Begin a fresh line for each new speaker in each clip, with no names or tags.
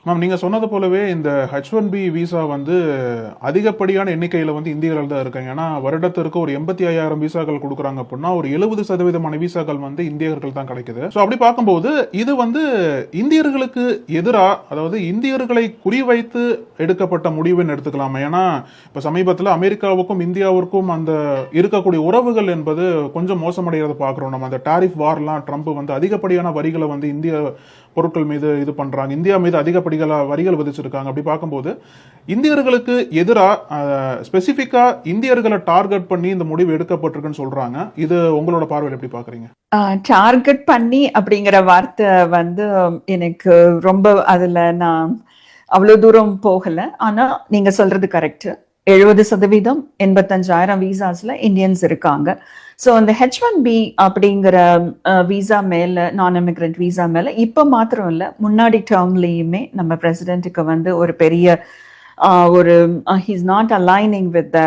Ma'am நீங்க சொன்னது போலவே இந்த H1B விசா வந்து அதிகப்படியான எண்ணிக்கையில வந்து இந்தியர்கள் தான் இருக்காங்க. ஏன்னா வருடத்திற்கு ஒரு 85,000 விசாக்கள் கொடுக்குறாங்க அப்படின்னா ஒரு 70% விசாக்கள் வந்து இந்தியர்கள் தான் கிடைக்குது. ஸோ அப்படி பார்க்கும்போது இது வந்து இந்தியர்களுக்கு எதிரா, அதாவது இந்தியர்களை குறிவைத்து எடுக்கப்பட்ட முடிவுன்னு எடுத்துக்கலாமா? ஏன்னா இப்ப சமீபத்தில் அமெரிக்காவுக்கும் இந்தியாவுக்கும் அந்த இருக்கக்கூடிய உறவுகள் என்பது கொஞ்சம் மோசமடைகிறத பார்க்கிறோம். நம்ம அந்த டாரிஃப் வார்லாம் ட்ரம்ப் வந்து அதிகப்படியான வரிகளை வந்து இந்திய பொருட்கள் மீது இது பண்றாங்க, இந்தியா மீது அதிகப்படிகள வரிகள் விதிச்சிருக்காங்க. அப்படி பார்க்கும்போது இந்தியர்களுக்கு எதிராக ஸ்பெசிபிக்கா இந்தியர்களை டார்கெட் பண்ணி இந்த முடிவு எடுக்கப்பட்டிருக்குன்னு சொல்றாங்க. இது உங்களோட பார்வையில் எப்படி பாக்குறீங்க?
டார்கெட் பண்ணி அப்படிங்கிற வார்த்தை வந்து எனக்கு ரொம்ப அதுல நான் அவ்வளவு தூரம் போகல. ஆனா நீங்க சொல்றது கரெக்ட். 70% 85,000 விசாஸ்ல இந்தியன்ஸ் இருக்காங்க. ஸோ அந்த H1B அப்படிங்கிற விசா மேல, நான் இமிகிரண்ட் விசா மேல இப்ப மாத்திரம் இல்ல, முன்னாடி டேர்ம்லயுமே நம்ம பிரசிடென்ட்டுக்கு வந்து ஒரு பெரிய ஒரு he's not aligning with the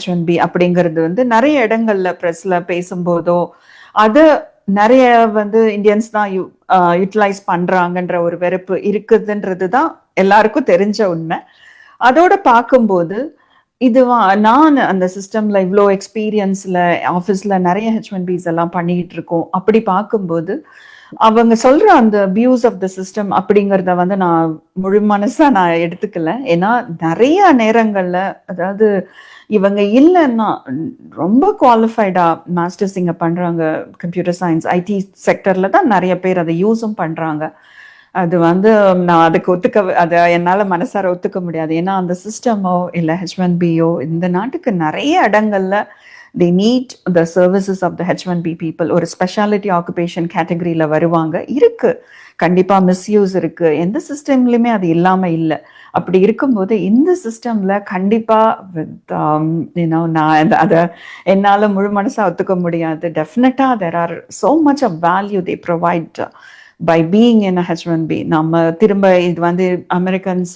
H1B அப்படிங்கிறது வந்து நிறைய இடங்கள்ல பிரஸ்ல பேசும்போதோ அது நிறைய வந்து இந்தியன்ஸ் தான் யூட்டிலைஸ் பண்றாங்கன்ற ஒரு வெறுப்பு இருக்குதுன்றது தான் எல்லாருக்கும் தெரிஞ்ச உண்மை. அதோட பார்க்கும்போது இது நான் அந்த சிஸ்டம்ல இவ்வளோ எக்ஸ்பீரியன்ஸ்ல ஆஃபீஸ்ல நிறைய H1Bs எல்லாம் பண்ணிட்டு இருக்கோம். அப்படி பார்க்கும்போது அவங்க சொல்ற அந்த அபியூஸ் ஆஃப் த சிஸ்டம் அப்படிங்கிறத வந்து நான் முழு மனசா நான் எடுத்துக்கல. ஏன்னா நிறைய நேரங்கள்ல, அதாவது இவங்க இல்லைன்னா ரொம்ப குவாலிஃபைடா மாஸ்டர்ஸ் இங்க பண்றாங்க, கம்ப்யூட்டர் சயின்ஸ் ஐடி செக்டர்ல தான் நிறைய பேர் அதை யூஸும் பண்றாங்க. அது வந்து நான் அதுக்கு அதை என்னால மனசார ஒத்துக்க முடியாது. ஏன்னா அந்த சிஸ்டமோ இல்ல H1Bயோ இந்த நாட்டுக்கு நிறைய இடங்கள்ல they need the services of the H1B people. ஒரு ஸ்பெஷாலிட்டி ஆக்குபேஷன் கேட்டகரியில வருவாங்க. இருக்கு, கண்டிப்பா மிஸ்யூஸ் இருக்கு, எந்த சிஸ்டம்லயுமே அது இல்லாம இல்லை. அப்படி இருக்கும்போது இந்த சிஸ்டம்ல கண்டிப்பா நான் அதை என்னால முழு மனசா ஒத்துக்க முடியாது. டெஃபினட்டா there are so much of value they provide by being in a H1B. நம்ம திரும்ப இது வந்து அமெரிக்கன்ஸ்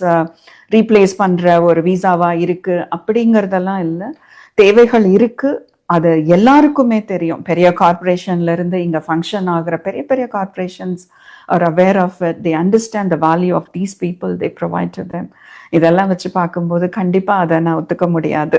ரீப்ளேஸ் பண்ற ஒரு விசாவா இருக்கு அப்படிங்கறதெல்லாம் இல்லை. தேவைகள் இருக்கு, அது எல்லாருக்குமே தெரியும். பெரிய கார்பரேஷன்ல இருந்து இங்க ஃபங்க்ஷன் ஆகிற பெரிய பெரிய corporations are aware of it. They understand the value of these people they provide to them. இதெல்லாம் வச்சு பார்க்கும்போது கண்டிப்பா அதை நான் ஒத்துக்க முடியாது.